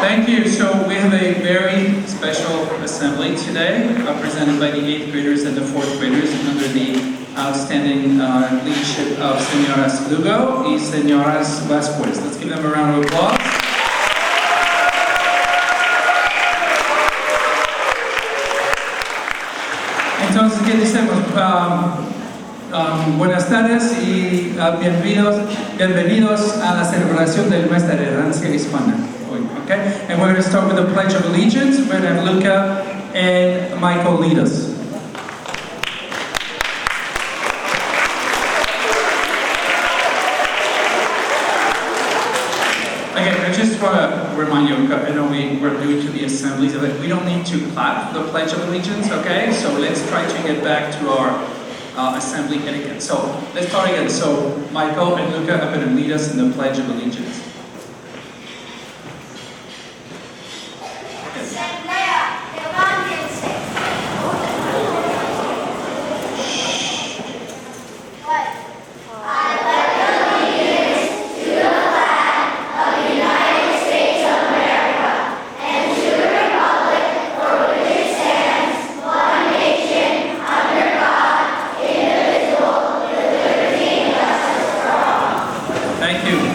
Thank you. So we have a very special assembly today, presented by the 8th graders and the 4th graders under the outstanding leadership of Señoras Lugo y Señoras Vasquez. Let's give them a round of applause. Entonces, ¿qué decimos? Buenas tardes y bienvenidos a la celebración del mes de la herencia hispana. Okay? And we're going to start with the Pledge of Allegiance. We're going to have Luca and Michael lead us. Okay, I just want to remind you, I know we're new to the assembly, so that we don't need to clap the Pledge of Allegiance, okay? So let's try to get back to our assembly etiquette. So let's start again. So Michael and Luca are going to lead us in the Pledge of Allegiance.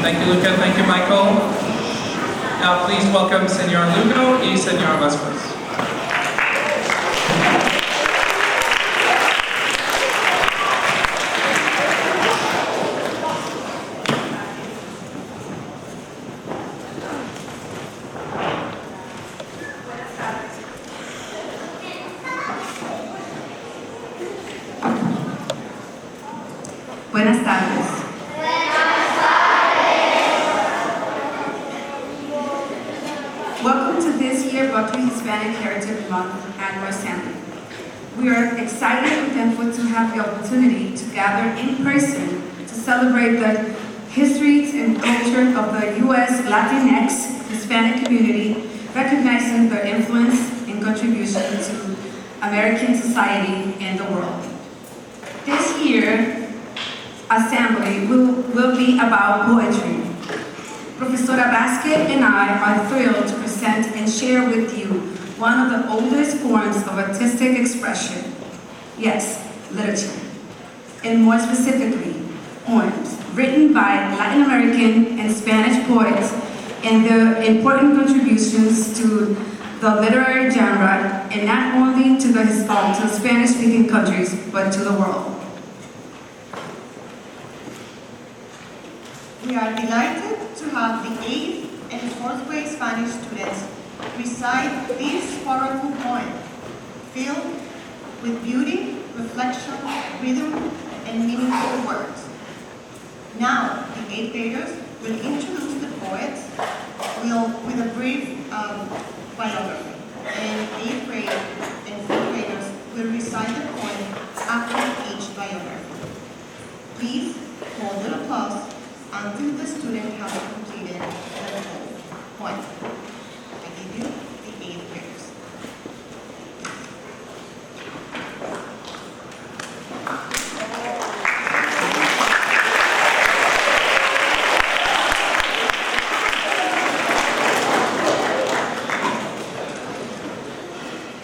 Thank you, Luca. Thank you, Michael. Now, please welcome Señor Lugo y Señora Vasquez. Buenas tardes. Welcome to this year's Buckley Hispanic Heritage Month Annual Assembly. We are excited and thankful to have the opportunity to gather in person to celebrate the histories and culture of the U.S. Latinx Hispanic community, recognizing their influence and contribution to American society and the world. This year's assembly will be about poetry. Professora Basket and I are thrilled to present and share with you one of the oldest forms of artistic expression. Yes, literature. And more specifically, poems written by Latin American and Spanish poets and their important contributions to the literary genre, and not only to the Spanish-speaking countries, but to the world. We are delighted to have the 8th and 4th grade Spanish students recite this powerful poem, filled with beauty, reflection, rhythm, and meaningful words. Now, the 8th graders will introduce the poets with a brief biography, and 8th grade and 4th graders will recite the poem after each biography. Please hold your applause until the student has completed the whole poem. I give you the 8th graders.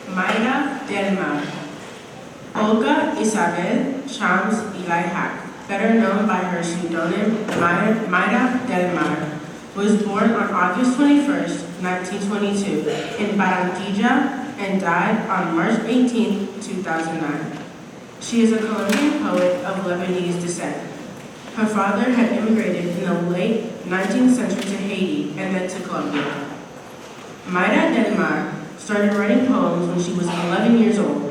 Mayra del Mar. Olga Isabel Shams Eli Hack, better known by her pseudonym Mayra del Mar, was born on August 21st, 1922 in Barranquilla and died on March 18, 2009. She is a Colombian poet of Lebanese descent. Her father had immigrated in the late 19th century to Haiti and then to Colombia. Mayra del Mar started writing poems when she was 11 years old.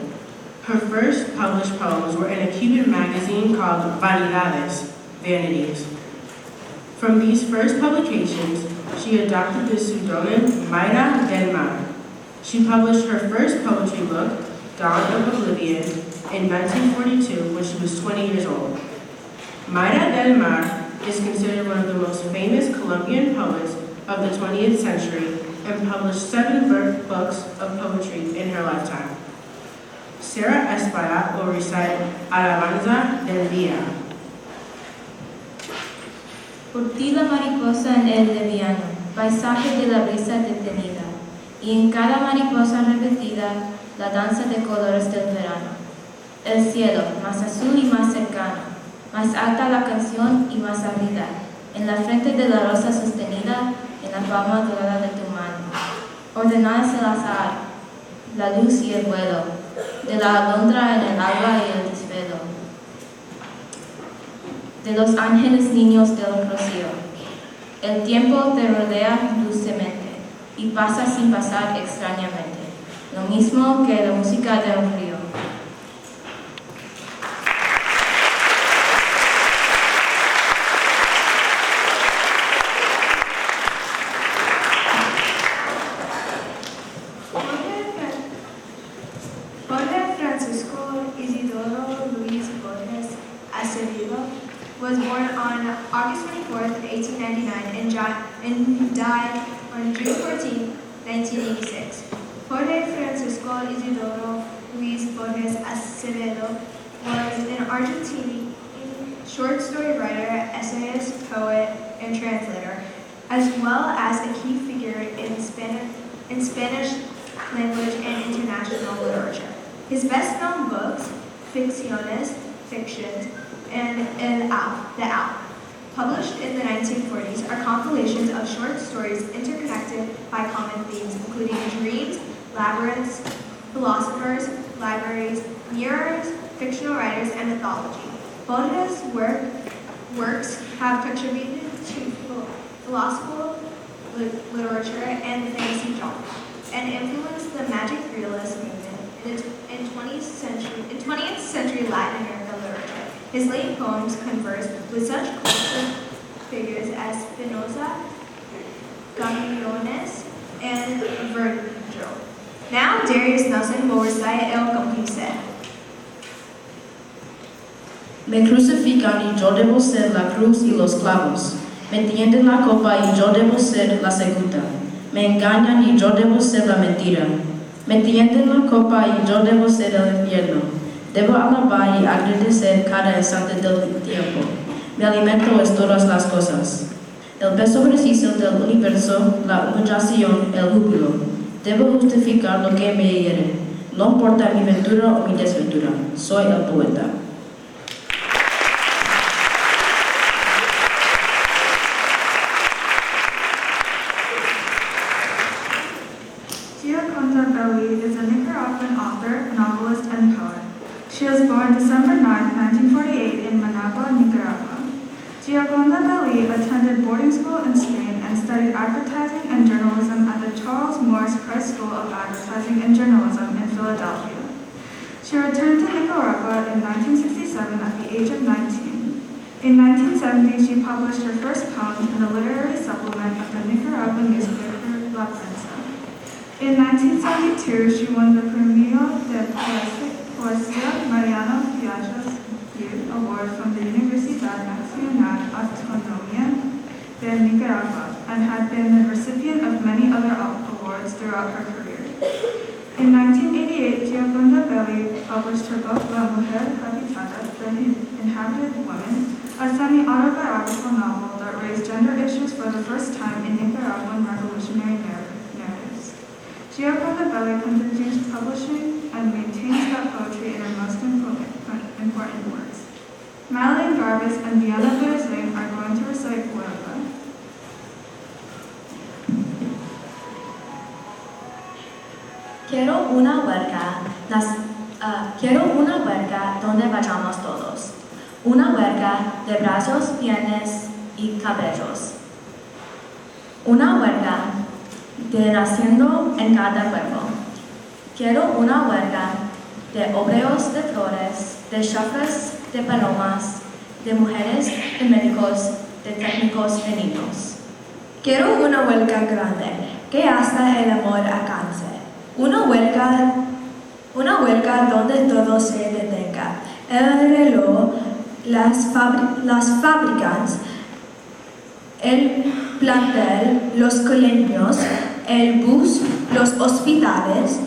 Her first published poems were in a Cuban magazine called Vanidades, Vanities. From these first publications, she adopted the pseudonym Mayra del Mar. She published her first poetry book, Dawn of Oblivion, in 1942 when she was 20 years old. Mayra del Mar is considered one of the most famous Colombian poets of the 20th century and published 7 books of poetry in her lifetime. Sarah Espada will recite Alabanza del Día. Por ti la mariposa en el leviano, paisaje de la brisa detenida, y en cada mariposa repetida, la danza de colores del verano. El cielo, más azul y más cercano, más alta la canción y más ardida, en la frente de la rosa sostenida, en la palma dorada de tu mano. Ordenadas el azar, la luz y el vuelo, de la alondra en el agua y el desvelo, de los ángeles niños del rocío. El tiempo te rodea dulcemente y pasa sin pasar extrañamente, lo mismo que la música de un río. Jorge Francisco Isidoro Luis Borges Acevedo was born on August 24th, 1899 and died on June 14th, 1986. Jorge Francisco Isidoro Luis Borges Acevedo was an Argentine short story writer, essayist, poet, and translator, as well as a key figure in Spanish language and international literature. His best-known books, Ficciones, Fictions, and The Owl, published in the 1940s, are compilations of short stories interconnected by common themes, including dreams, labyrinths, philosophers, libraries, mirrors, fictional writers, and mythology. Borges' works have contributed to philosophical literature and the fantasy genre, and influenced the magic realist movement in 20th century Latin American literature. His late poems converse with such cultural figures as Spinoza, Gamillones, and Virgil. Now, Darius Nelson will recite El Compise. Me crucifican y yo debo ser la cruz y los clavos. Me tienden la copa y yo debo ser la segunda. Me engañan y yo debo ser la mentira. Me tienden la copa y yo debo ser el infierno. Debo alabar y agradecer cada instante del tiempo. Mi alimento es todas las cosas. El peso preciso del universo, la humillación, el júbilo. Debo justificar lo que me hiere. No importa mi ventura o mi desventura. Soy el poeta. Gioconda Belli is a Nicaraguan author, novelist, and poet. She was born December 9, 1948 in Managua, Nicaragua. Gioconda Belli attended boarding school in Spain and studied advertising and journalism at the Charles Morris Price School of Advertising and Journalism in Philadelphia. She returned to Nicaragua in 1967 at the age of 19. In 1970, she published her first poem in the literary supplement of the Nicaraguan newspaper La Prensa. In 1972, she won the Premio de Poesía Mariano Fiallas Award from the Universidad Nacional Autónoma de Nicaragua and had been the recipient of many other awards throughout her career. In 1988, Gioconda Belli published her book La Mujer Habitada, The Inhabited Woman, a semi-autobiographical novel that raised gender issues for the first time in Nicaraguan revolutionary narratives. Gioconda Belli continues publishing and maintains that poetry in her most important works. Madeline Garbus and Diana Berzing are going to recite Huelva. Quiero una huerca donde vayamos todos. Una huerca de brazos, piernas y cabellos. Una huerca de naciendo en cada cuerpo. Quiero una huerca de obreros de flores, de chefs, de palomas, de mujeres, de médicos, de técnicos, de niños. Quiero una huelga grande, que hasta el amor alcance. Una huelga donde todo se detenga. El reloj, las fábricas, el plantel, los colegios, el bus, los hospitales,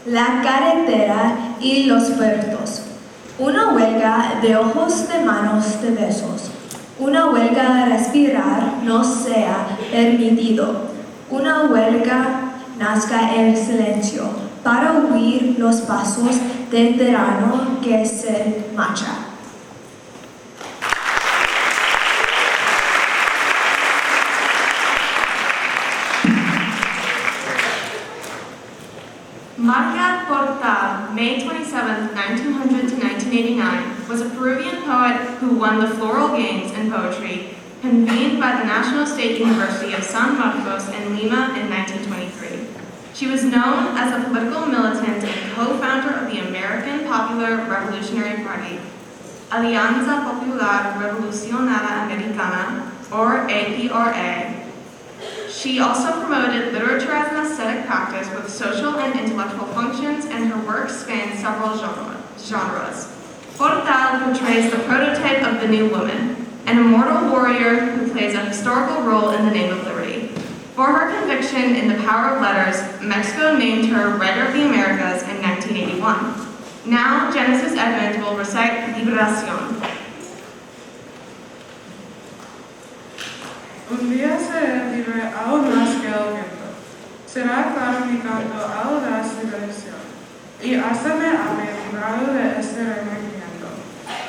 la carretera y los puertos. Una huelga de ojos, de manos, de besos. Una huelga a respirar no sea permitido. Una huelga nazca el silencio para oír los pasos del tirano que se marcha. Marga Portal, May 27, 1900 to 1989, was a Peruvian poet who won the Floral Games in poetry, convened by the National State University of San Marcos in Lima in 1923. She was known as a political militant and co-founder of the American Popular Revolutionary Party, Alianza Popular Revolucionaria Americana, or APRA. She also promoted literature as an aesthetic practice with social and intellectual functions, and her work spans several genres. Portal portrays the prototype of the new woman, an immortal warrior who plays a historical role in the name of liberty. For her conviction in the power of letters, Mexico named her Writer of the Americas in 1981. Now, Genesis Edmonds will recite Liberación. Un día seré libre aún más que el viento. Será claro mi canto audaz liberación. Y hasta me habré librado de este remordimiento.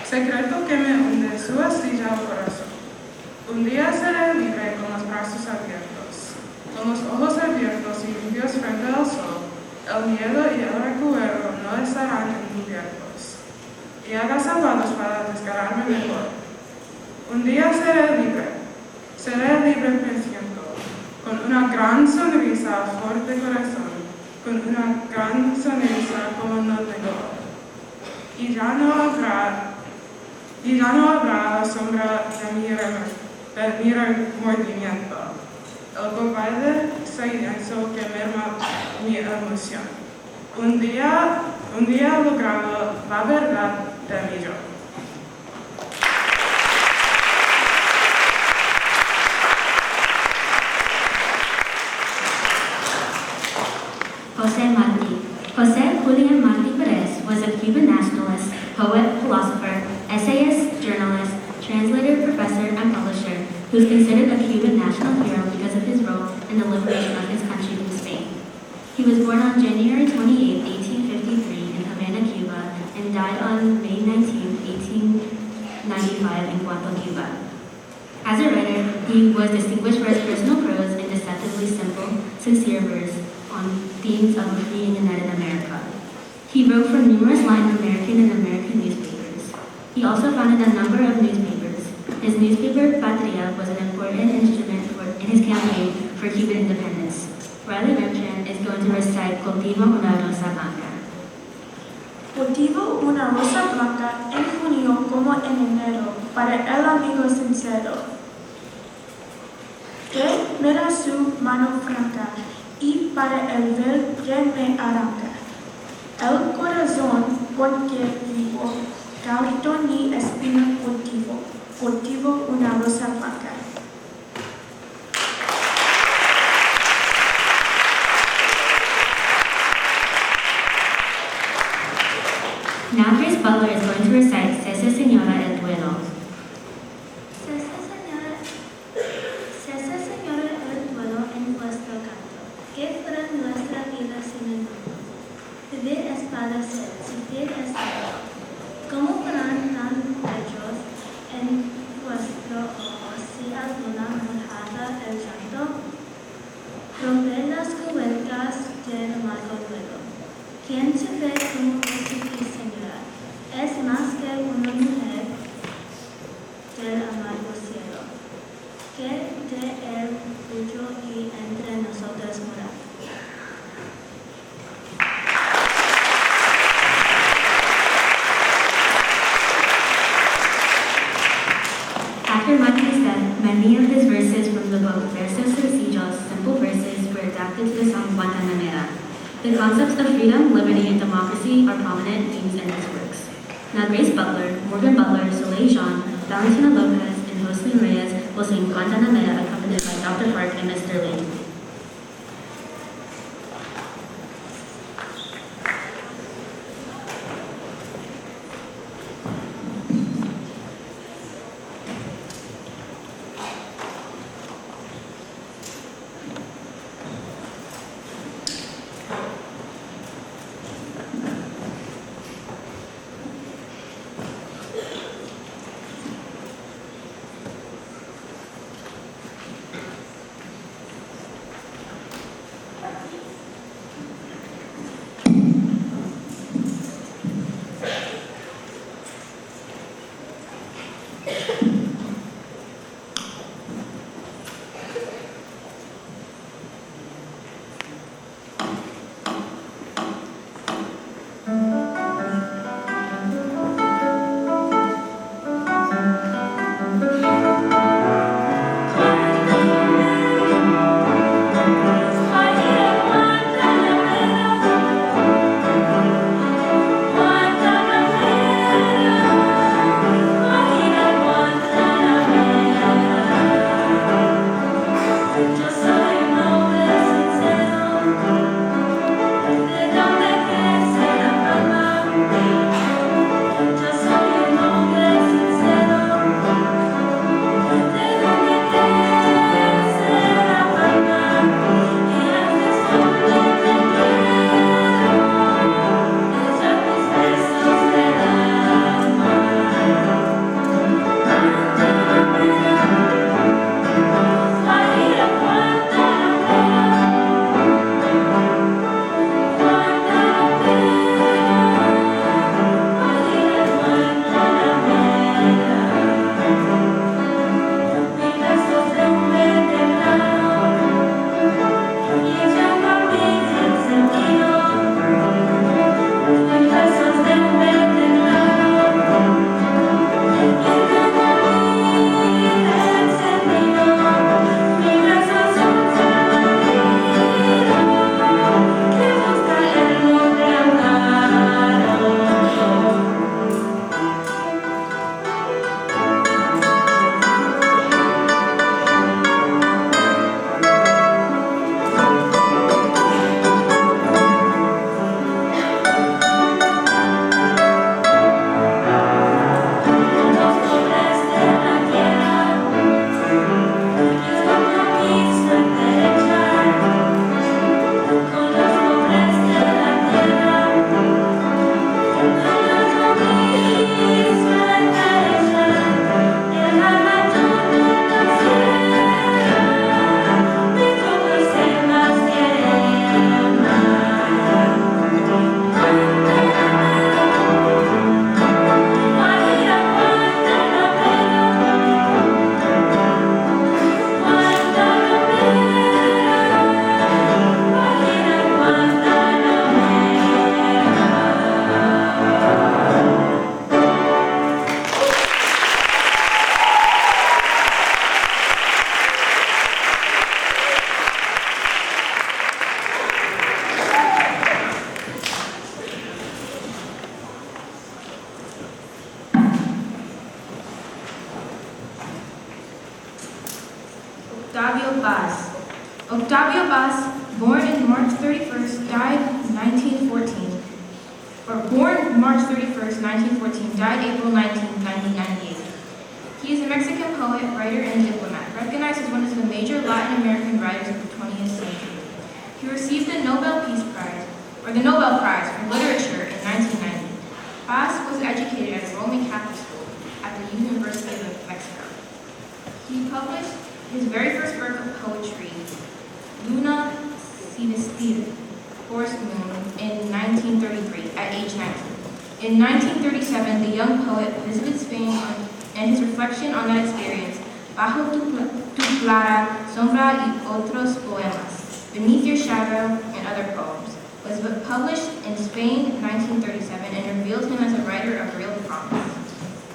Secreto que me hunde su astilla al corazón. Un día seré libre con los brazos abiertos, con los ojos abiertos y limpios frente al sol. El miedo y el recuerdo no estarán encubiertos. Y agazapados para desgarrarme mejor. Un día seré libre. Seré libre pensando, con una gran sonrisa al fuerte corazón, con una gran sonrisa como no tengo. Y ya no habrá la sombra de mi remordimiento, el cobarde silencio que merma mi emoción. Un día logrado la verdad de mi yo. José Martí. José Julian Martí Perez was a Cuban nationalist, poet, philosopher, essayist, journalist, translator, professor, and publisher who is considered a Cuban national hero because of his role in the liberation of his country from Spain. He was born on January 28, 1853 in Havana, Cuba, and died on May 19, 1895 in Guapo, Cuba. As a writer, he was distinguished for his personal prose and deceptively simple, sincere verse on themes of a free and united America. He wrote for numerous Latin American and American newspapers. He also founded a number of newspapers. His newspaper, Patria, was an important instrument in his campaign for Cuban independence. Riley Bertrand is going to recite Cultivo una rosa blanca. Cultivo una rosa blanca en junio como en enero para el amigo sincero, que me da su mano franca y para el ver que me arranca. El corazón porque vivo, cartón y espina cultivo una rosa blanca. Now Grace Butler is going to recite Cese Señora el Duelo. Cese Señora el duelo en vuestro canto, que fuera nuestra vida sin enojo. Vivir es padecer, sufrir es dolor. ¿Cómo fueran tan bellos en vuestro ojo si alguna mojada el llanto? Romper las cubiertas del amargo duelo. ¿Quién te ve como Jesucristo, Señora? Es más que una mujer del amargo cielo, que de él huyó y entre nosotros mora. After Martí's death, many of his verses from the book Versos Sencillos, Simple Verses, were adapted to the song Guantanamera. The concepts of freedom, liberty, and democracy are prominent themes in his works. Now Grace Butler, Morgan Butler, Soleil Jean, Valentina Lopez, and Jocelyn Reyes will sing Guantanamera accompanied by Dr. Park and Mr. Lee. Octavio Paz, born in March 31st, died 1914. Or born March 31st, 1914, died April 19, 1998. He is a Mexican poet, writer, and diplomat, recognized as one of the major Latin American writers of the 20th century. He received the Nobel Peace Prize, or the Nobel Prize for Literature in 1990. Paz was educated at a Roman Catholic school at the University of Mexico. He published his very first work of poetry, Luna Sinistira, Forest Moon, in 1933, at age 19. In 1937, the young poet visited Spain and his reflection on that experience, Bajo tu clara sombra y otros poemas, Beneath Your Shadow and Other Poems, was published in Spain in 1937 and revealed him as a writer of real promise.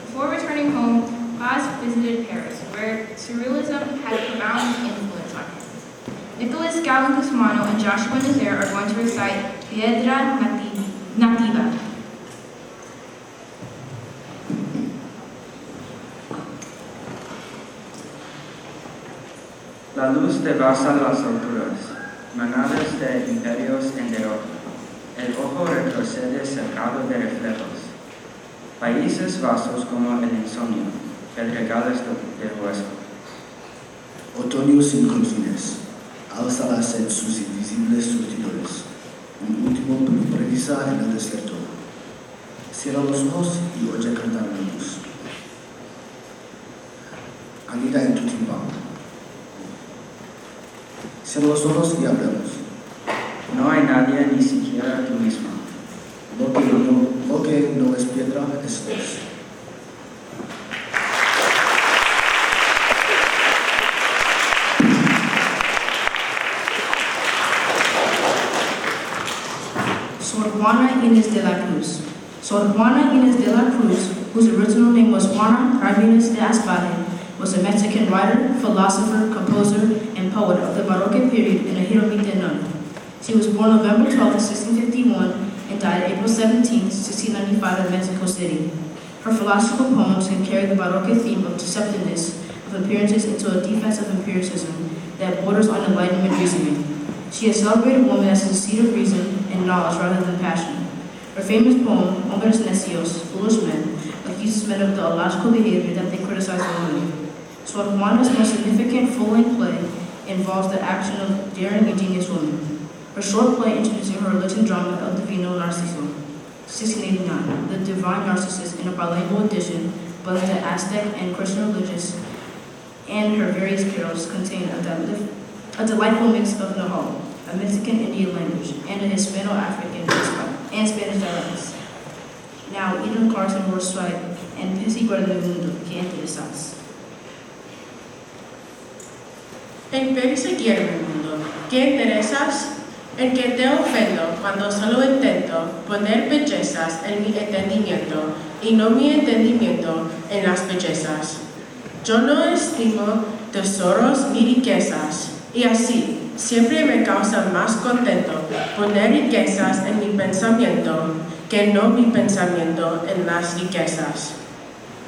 Before returning home, Paz visited Paris, where Surrealism had a profound influence on him. Nicholas Gallon Cusmano and Joshua Nazaire are going to recite Piedra Nativa. La luz devasta las alturas, manadas de imperios en derrota. El ojo retrocede cercado de reflejos. Países vastos como el insomnio, pedregales de hueso. Otoño sin confines, alza la sed sus invisibles surtidores. Un último previsa en el desierto. Cierra los ojos y oye cantar la luz. Anida en tu timbal. Cierra los ojos y hablemos. No hay nadie, ni siquiera tú misma. Lo que no es piedra es luz. Sor Juana Inés de la Cruz. Sor Juana Inés de la Cruz, whose original name was Juana Cardenas de Aspade, was a Mexican writer, philosopher, composer, and poet of the Baroque period and a Hirohite nun. She was born November 12, 1651, and died April 17, 1695 in Mexico City. Her philosophical poems can carry the Baroque theme of deceptiveness of appearances into a defense of empiricism that borders on enlightenment reasoning. She is a celebrated woman as a seat of reason and knowledge rather than passion. Her famous poem, Hombres Necios, Foolish Men, accuses men of the illogical behavior that they criticize women. Sor Juana's most significant full-length play involves the action of daring ingenious women. Her short play introducing her religion drama El Divino Narciso, 1689, The Divine Narcissus, in a bilingual edition, both the Aztec and Christian religious, and her various carols contain a delightful mix of Nahal, a Mexican Indian language, and a Hispano-African and Spanish dialects. Now, Eden Carson will recite En Principio del Mundo, que interesas. En perseguir el mundo, ¿qué interesas? En que te ofendo cuando solo intento poner bellezas en mi entendimiento y no mi entendimiento en las bellezas. Yo no estimo tesoros ni riquezas, y así siempre me causa más contento poner riquezas en mi pensamiento que no mi pensamiento en las riquezas.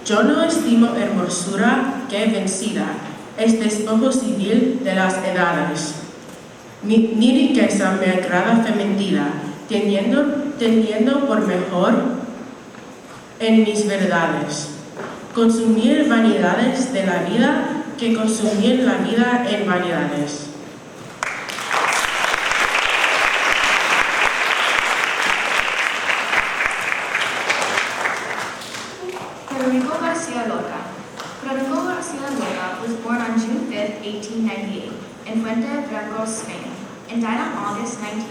Yo no estimo hermosura que vencida, es despojo civil de las edades. Ni riqueza me agrada fementida, teniendo por mejor en mis verdades. Consumir vanidades de la vida que consumir la vida en vanidades. Federico Garcia Lorca. Federico Garcia Lorca was born on June 5, 1898, in Fuente Branco, Spain, and died on August 19,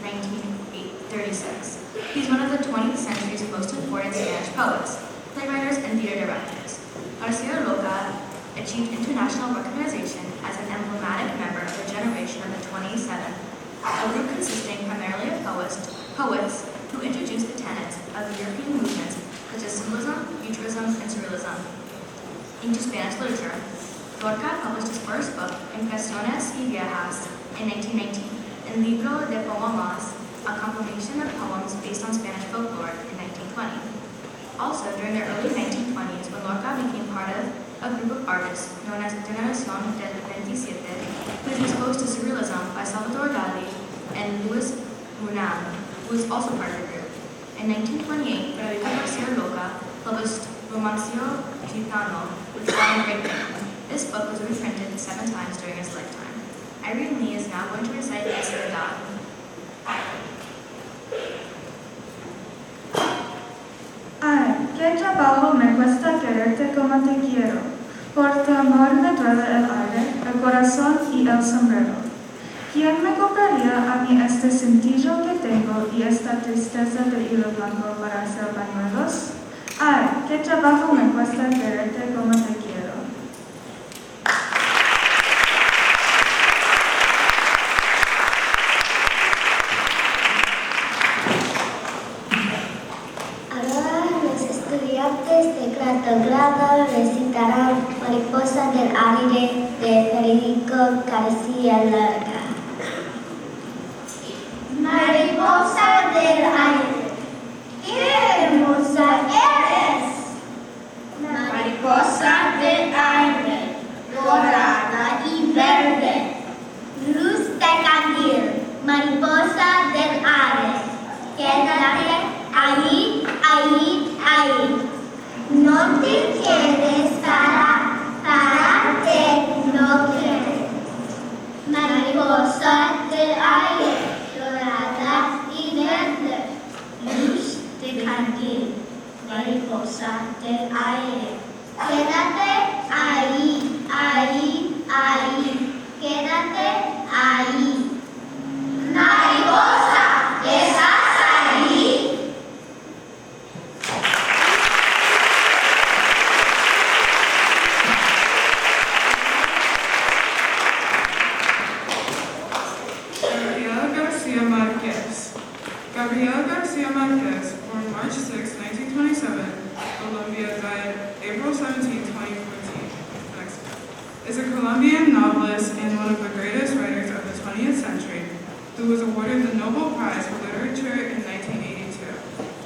1936. He's one of the 20th century's most important Spanish poets, playwriters, and theater directors. Garcia Lorca achieved international recognition as an emblematic member of the generation of the 27th, a group consisting primarily of poets who introduced the tenets of European movements such as symbolism, futurism, and surrealism into Spanish literature. Lorca published his first book, Impresiones y Viejas, in 1919, and Libro de Poemas, a compilation of poems based on Spanish folklore, in 1920. Also, during the early 1920s, when Lorca became part of a group of artists known as Generación del 27, who was exposed to surrealism by Salvador Dali and Luis Buñuel, who was also part of the group. In 1928, Federico Garcia Lorca published Romancio Gitano, which won Great Britain. This book was reprinted 7 times during his lifetime. Irene Lee is now going to recite La Soledad. Ay, qué trabajo me cuesta quererte como te quiero. Por tu amor me duele el aire, el corazón y el sombrero. ¿Quién me compraría a mí este cintillo que tengo y esta tristeza de hilo blanco para hacer pañuelos? Ay, qué trabajo me cuesta quererte como te quiero. Ahora los estudiantes de cuarto grado recitarán Mariposa del Aire de Federico García Lorca. Mariposa del aire, qué hermosa eres. Mariposa del aire, dorada y verde, luz de candil, mariposa del aire, quédate ahí, ahí, ahí. No te quieres pararte, no quieres. Mariposa del aire, dorada y verde, luz de candil, mariposa del aire. Quédate ahí, ahí, ahí, quédate ahí. Mariposa, ¿estás ahí? Gabriel Garcia Marquez, born March 6, 1927, Colombia, died April 17, 2014, Mexico, is a Colombian novelist and one of the greatest writers of the 20th century, who was awarded the Nobel Prize for Literature in 1982,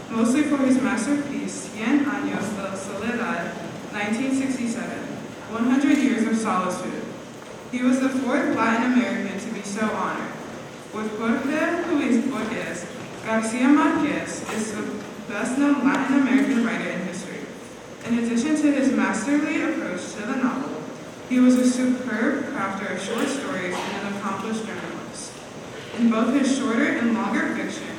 mostly for his masterpiece, 100 Años de Soledad, 1967, 100 Years of Solitude. He was the fourth Latin American to be so honored. With Jorge Luis Borges, Garcia Marquez is the best-known Latin American writer in history. In addition to his masterly approach to the novel, he was a superb crafter of short stories and an accomplished journalist. In both his shorter and longer fiction,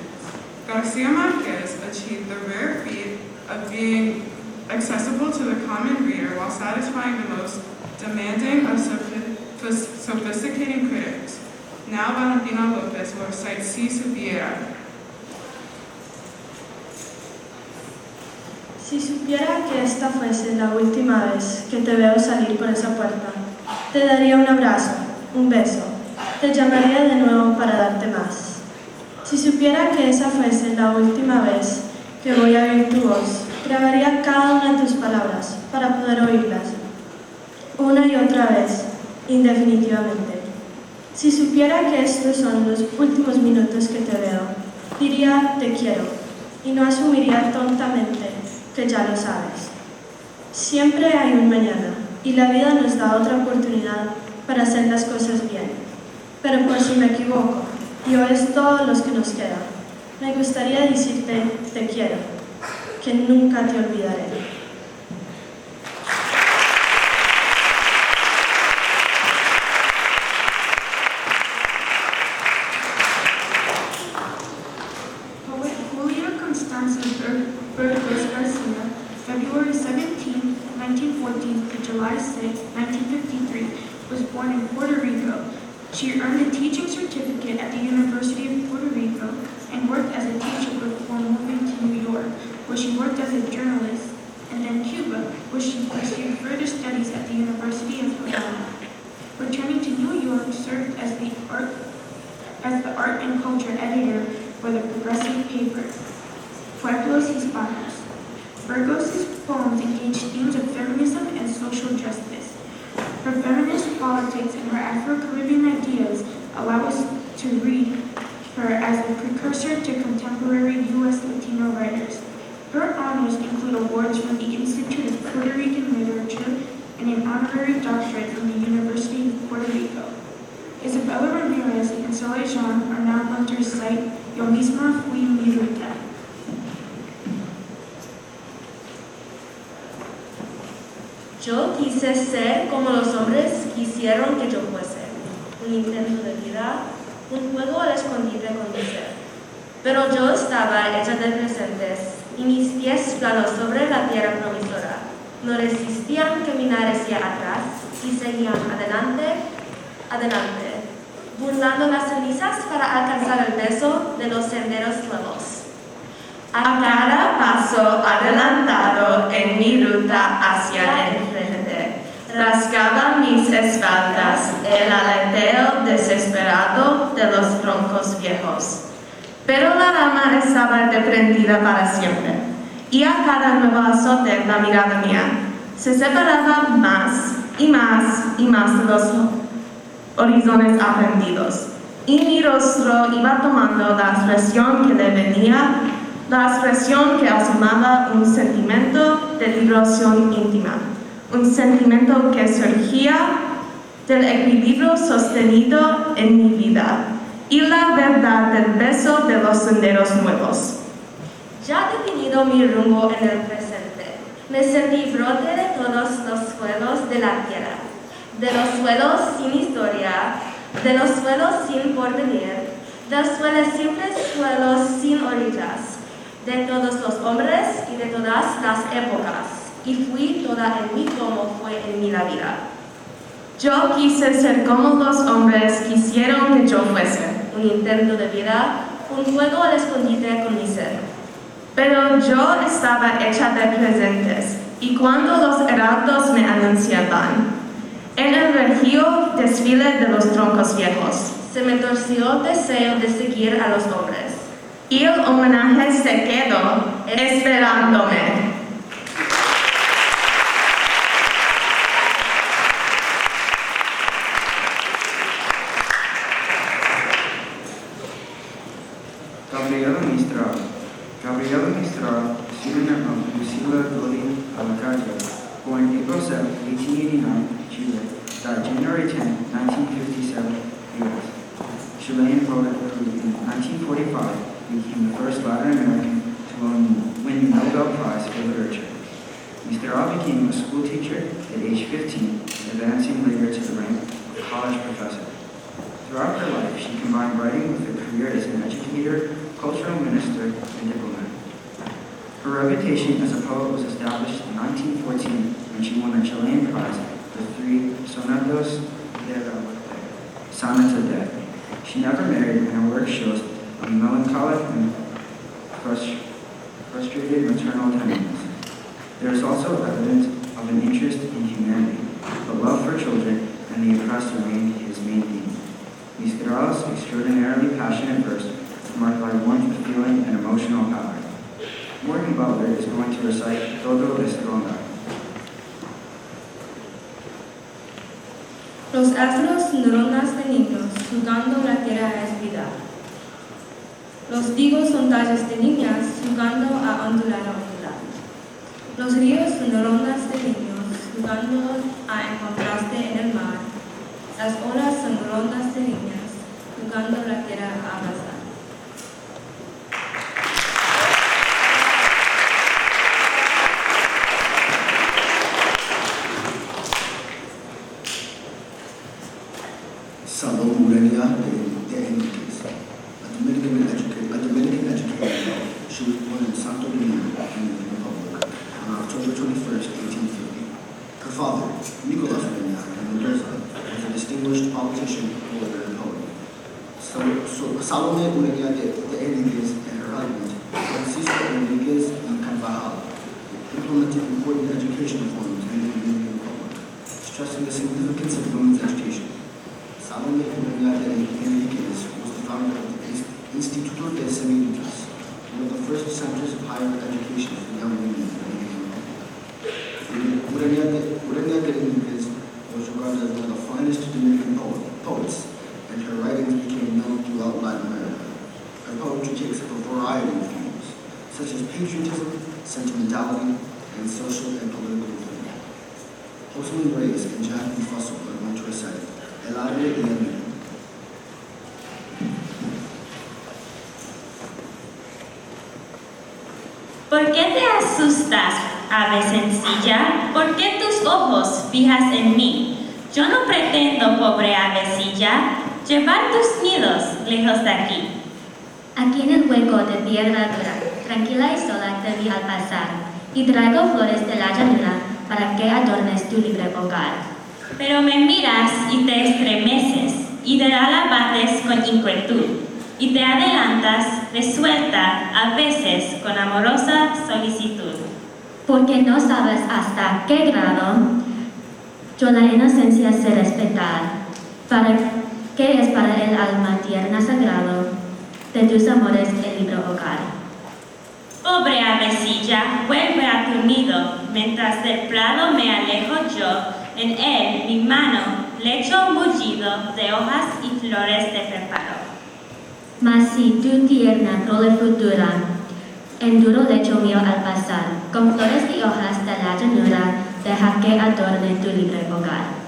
Garcia Marquez achieved the rare feat of being accessible to the common reader while satisfying the most demanding of sophisticated critics. Now Valentina Lopez will recite Si Supiera. Si supiera que esta fuese la última vez que te veo salir por esa puerta, te daría un abrazo, un beso, te llamaría de nuevo para darte más. Si supiera que esa fuese la última vez que voy a oír tu voz, grabaría cada una de tus palabras para poder oírlas, una y otra vez, indefinitivamente. Si supiera que estos son los últimos minutos que te veo, diría te quiero y no asumiría tontamente que ya lo sabes. Siempre hay un mañana y la vida nos da otra oportunidad para hacer las cosas bien. Pero por si me equivoco y oyes todos los que nos queda, me gustaría decirte te quiero, que nunca te olvidaré. Burgos Garcia, February 17, 1914 to July 6, 1953, was born in Puerto Rico. She earned a teaching certificate at the University of Puerto Rico and worked as a teacher before moving to New York, where she worked as a journalist, and then Cuba, where she pursued further studies at the University of Havana. Returning to New York, served as the art and culture editor for the progressive paper Pueblos Hispanos. Burgos' poems engage themes of feminism and social justice. Her feminist politics and her Afro-Caribbean ideas allow us to read her as a precursor to contemporary U.S. Latino writers. Her honors include awards from the Institute of Puerto Rican Literature and an honorary doctorate from the University of Puerto Rico. Isabella Ramirez and Soleil Jean are now going to recite Yo misma fui mi ruta. Yo quise ser como los hombres quisieron que yo fuese, un intento de vida, un juego al escondite con mi ser. Pero yo estaba hecha de presentes y mis pies planos sobre la tierra promisora no resistían caminar hacia atrás y seguían adelante, burlando las cenizas para alcanzar el beso de los senderos nuevos. A cada paso adelantado en mi ruta hacia el frente, rasgaba mis espaldas el aleteo desesperado de los troncos viejos. Pero la rama estaba deprendida para siempre, y a cada nuevo azote la mirada mía se separaba más y más y más de los horizontes aprendidos, y mi rostro iba tomando la expresión que le venía, la expresión que asomaba un sentimiento de liberación íntima, un sentimiento que surgía del equilibrio sostenido en mi vida y la verdad del beso de los senderos nuevos. Ya definido mi rumbo en el presente, me sentí brote de todos los suelos de la tierra, de los suelos sin historia, de los suelos sin porvenir, de los simples suelos sin orillas, de todos los hombres y de todas las épocas, y fui toda en mí como fue en mí la vida. Yo quise ser como los hombres quisieron que yo fuese, un intento de vida, un juego al escondite con mi ser. Pero yo estaba hecha de presentes, y cuando los heraldos me anunciaban, en el regio desfile de los troncos viejos, se me torció el deseo de seguir a los hombres. Y el homenaje se quedó esperándome. Gabriela Mistral, student of Lucila Dori Alacaya, born April 7, 1889, Chile, died January 10, 1957, U.S. Chilean poet who in 1945 became the first Latin American to win the Nobel Prize for Literature. Mr. became a school teacher at age 15, advancing later to the rank of college professor. Throughout her life, she combined writing with a career as an educator, cultural minister, and diplomat. Her reputation as a poet was established in 1914 when she won the Chilean Prize for 3 sonetos de la muerte, sonnets of death. She never married, and her work shows a melancholic and frustrated maternal tenderness. There is also evidence of an interest in humanity, but love for children and the oppressed remain his main theme. Mizquira's extraordinarily passionate verse is marked by warmth of feeling and emotional power. Morgan Butler is going to recite Todo es Ronda. Los astros son rondas de niños, jugando la tierra es vida. Los higos son tallas de niñas, jugando a ondular a ondular. Los ríos son rondas de niños, jugando a encontrarse en el mar. Las olas son rondas de niñas, jugando la tierra a abrazar. Salón Urania de Enriquez, a Dominican educator. She was born in Santo Domingo, Dominican Republic, on October 21st, 1850. Her father, Nicolas Urania de Mendoza, was a distinguished politician, lawyer, and poet. Salome Urania de Enriquez and her husband, Francisco Enriquez y Carvajal, implemented important education reforms in the Dominican Republic, stressing the significance of women's education. Salome Urania de Enriquez was the founder of the Instituto de Semillitas, one of the first centers of higher education for young women in the Dominican Republic. Urania de Enriquez was regarded as one of the finest Dominican poets, and her writings became known throughout Latin America. Her poetry takes up a variety of themes, such as patriotism, sentimentality, and social and political themes. Jocelyn Reyes and Jacqueline Fussell are going to recite El Aire y el Viento. ¿Por qué te asustas, ave sencilla? ¿Por qué tus ojos fijas en mí? Yo no pretendo, pobre avecilla, llevar tus nidos lejos de aquí. Aquí en el hueco de piedra dura, tranquila y sola te vi al pasar, y traigo flores de la llanura para que adornes tu libre hogar. Pero me miras y te estremeces, y de ala bates con inquietud, y te adelantas, resuelta, a veces con amorosa solicitud. Porque no sabes hasta qué grado yo la inocencia sé respetar, que es para el alma tierna sagrado de tus amores el libre hogar. Pobre avecilla, vuelve a tu nido, mientras del prado me alejo yo, en él mi mano le echo un bullido de hojas y flores de preparo. Mas si tu tierna prole futura, en duro lecho mío al pasar, con flores y hojas de la llanura, deja que adorne tu libre hogar.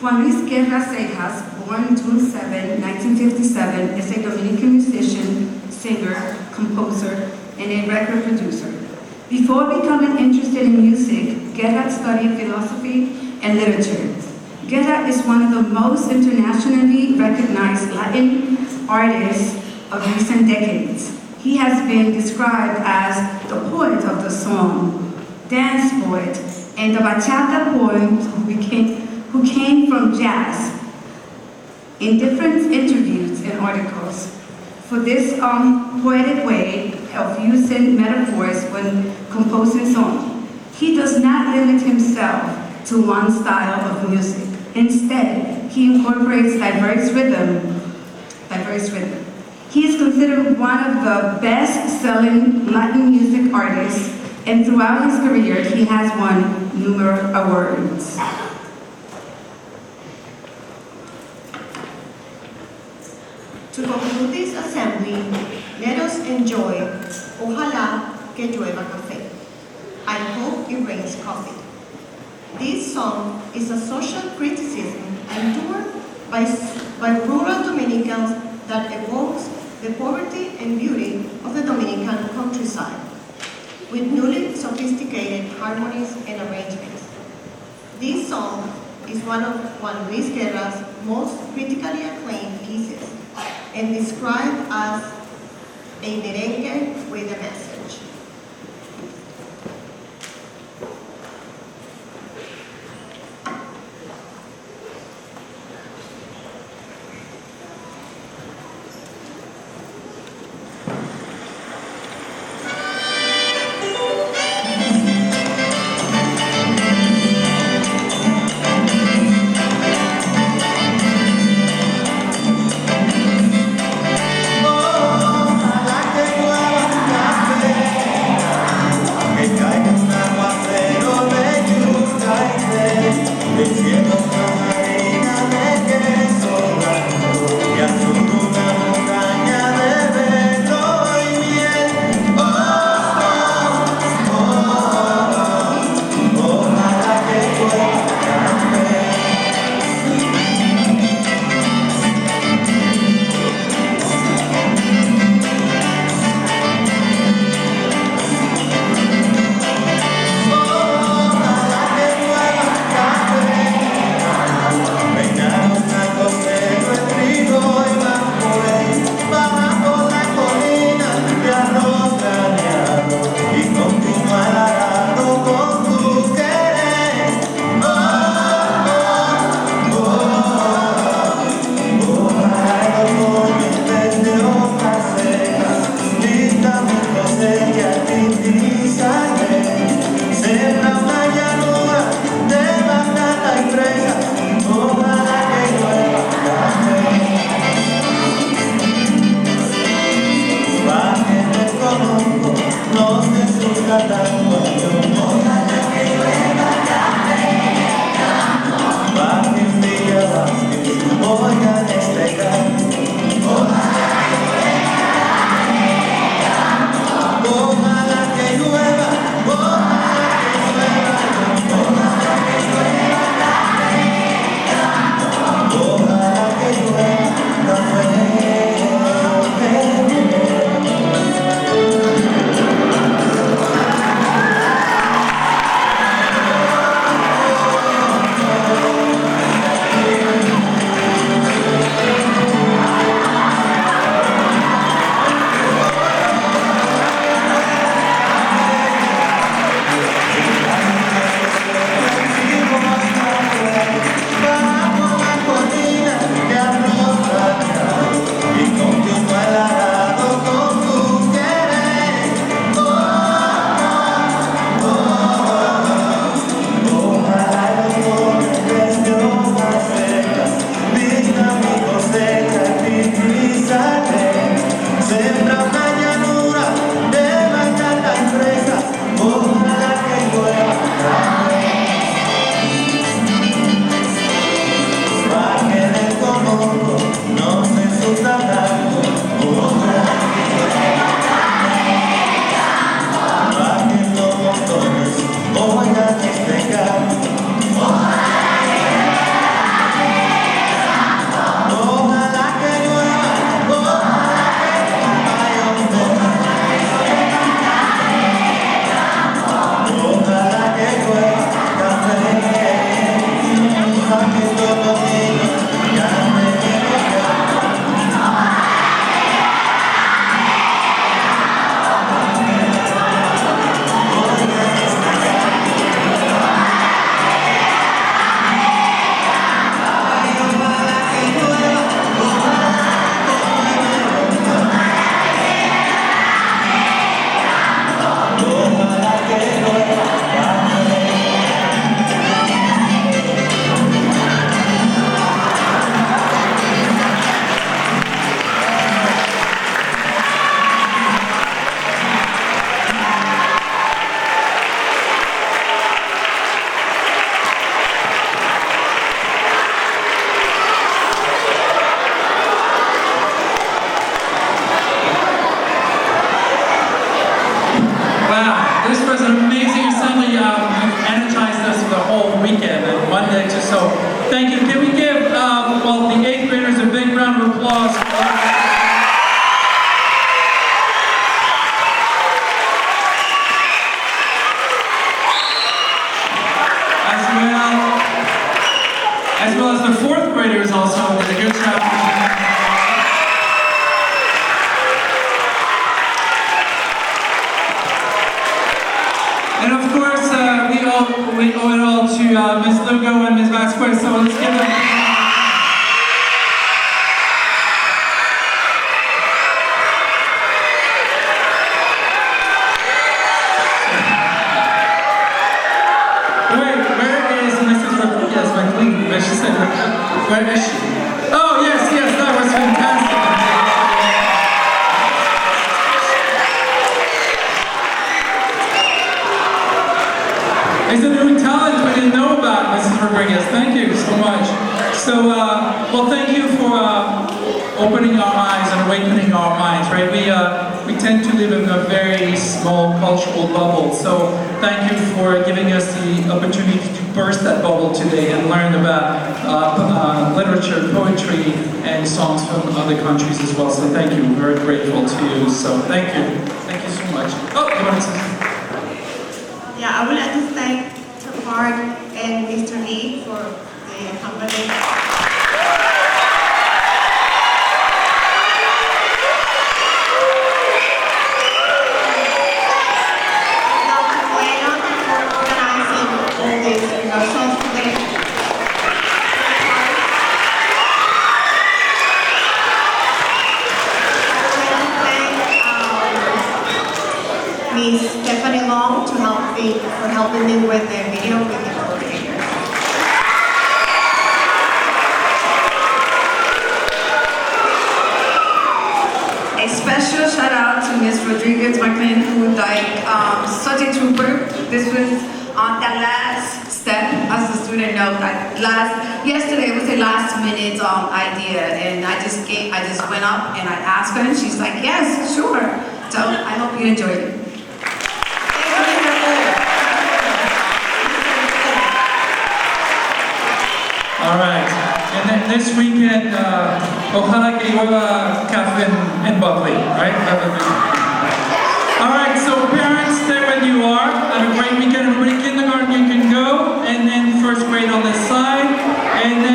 Juan Luis Guerra Cejas, born June 7, 1957, is a Dominican musician, singer, composer, and a record producer. Before becoming interested in music, Guerra studied philosophy and literature. Guerra is one of the most internationally recognized Latin artists of recent decades. He has been described as the poet of the song, dance poet, and the bachata poet who came from jazz. In different interviews and articles, for this poetic way of using metaphors when composing songs, he does not limit himself to one style of music. Instead, he incorporates diverse rhythm. He is considered one of the best-selling Latin music artists, and throughout his career, he has won numerous awards. To conclude this assembly, let us enjoy Ojalá que llueva café. I hope it rains coffee. This song is a social criticism endured by rural Dominicans that evokes the poverty and beauty of the Dominican countryside, with newly sophisticated harmonies and arrangements. This song is one of Juan Luis Guerra's most critically acclaimed pieces, and described as a merengue with a message. Thank you. Can we give, well, the 8th graders a big round of applause? As well as the 4th graders also did a good job. And of course, we owe it all to Ms. Lugo and Ms. Vasquez, so let's give them. Where is she? Oh, yes, that was fantastic. It's a new talent we didn't know about, Mrs. Rodriguez. Thank you so much. So, well, thank you for opening our eyes and awakening our minds, right? We tend to live in a very small cultural bubble, so thank you for giving us the opportunity to burst that bubble today and learn about literature, poetry, and songs from other countries as well. So thank you. We're very grateful to you. So thank you. Thank you so much. Oh, you want to say? Yeah, I would like to thank Park and Mr. Lee for the company. Stephanie Long for helping me with the video with the coordinator. A special shout out to Ms. Rodriguez McLean, who such a trooper. This was on that last step, as the student note. Yesterday was a last minute idea, and I just went up and I asked her, and she's like, yes, sure. So I hope you enjoyed it. All right, and then this weekend, ojalá que llueva café in Buckley, right? All right, so parents, stay where you are. Have a great weekend. Everybody, kindergarten, you can go, and then 1st grade on this side, and then